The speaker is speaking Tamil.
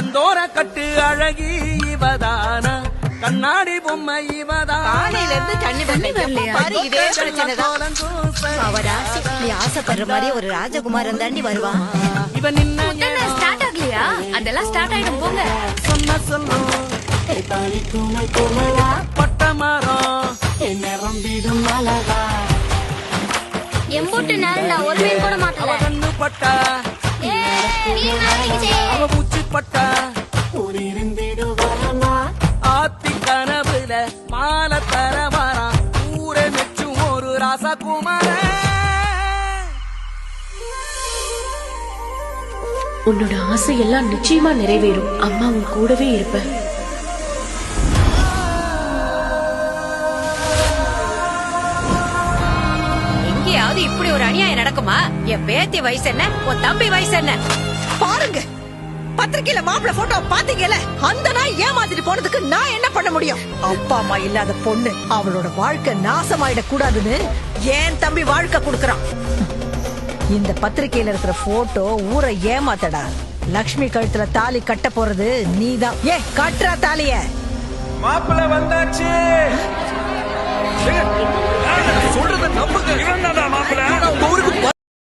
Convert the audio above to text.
கண்டோர கட்டு அழகி இவதான கண்ணாடி பொம்மை இவதான். காலையில இருந்து தண்ணி வரலையா? பாரு இதே பிரச்சனைதான். அவராசி நீ ஆசைப்படுற மாதிரி ஒரு ராஜகுமாரன் தாண்டி வருவான். இவன் நின்ன ஸ்டார்ட் ஆகலையா? அதெல்லாம் ஸ்டார்ட் ஆயிடும் போங்க. சொன்ன சொல்லும் பட்ட மரம் எம்பூட்டு நேரம்டா ஒரு மீன் கூட மாட்டல. கண்ணு பட்டா அவ பூச்சி பட்டா ஆத்தி கனவுல மாலை தர வரா ஊரை மெச்சும் ஒரு ராசகுமார. உன்னோட ஆசை எல்லாம் நிச்சயமா நிறைவேறும். அம்மா உன் கூடவே இருப்ப. எங்கேயாவது இப்படி ஒரு அநியாயம் நடக்குமா? என் பேத்தி வயசு என்ன, உன் தம்பி வயசு என்ன? பாருங்க, பத்திரிக்கையில மாப்பிள்ள போட்டோ பாத்தீங்கல்ல, அந்த நாய் ஏமாத்திட்டு போனதுக்கு நான் என்ன பண்ண முடியும்? அப்பா அம்மா இல்லாத பொண்ணு அவளோட வாழ்க்கை நாசமாயிட கூடாதுன்னு ஏன் தம்பி வாழ்க்கை கொடுக்கறான். இந்த பத்திரிக்கையில இருக்கிற போட்டோ ஊரை ஏமாத்தடா. லக்ஷ்மி கழுத்துல தாலி கட்ட போறது நீதான். ஏ கட்டுறா தாலிய. மாப்பிள்ள வந்தாச்சு. சொல்றத நம்புங்க. இவன் தான் மாப்பிள்ள.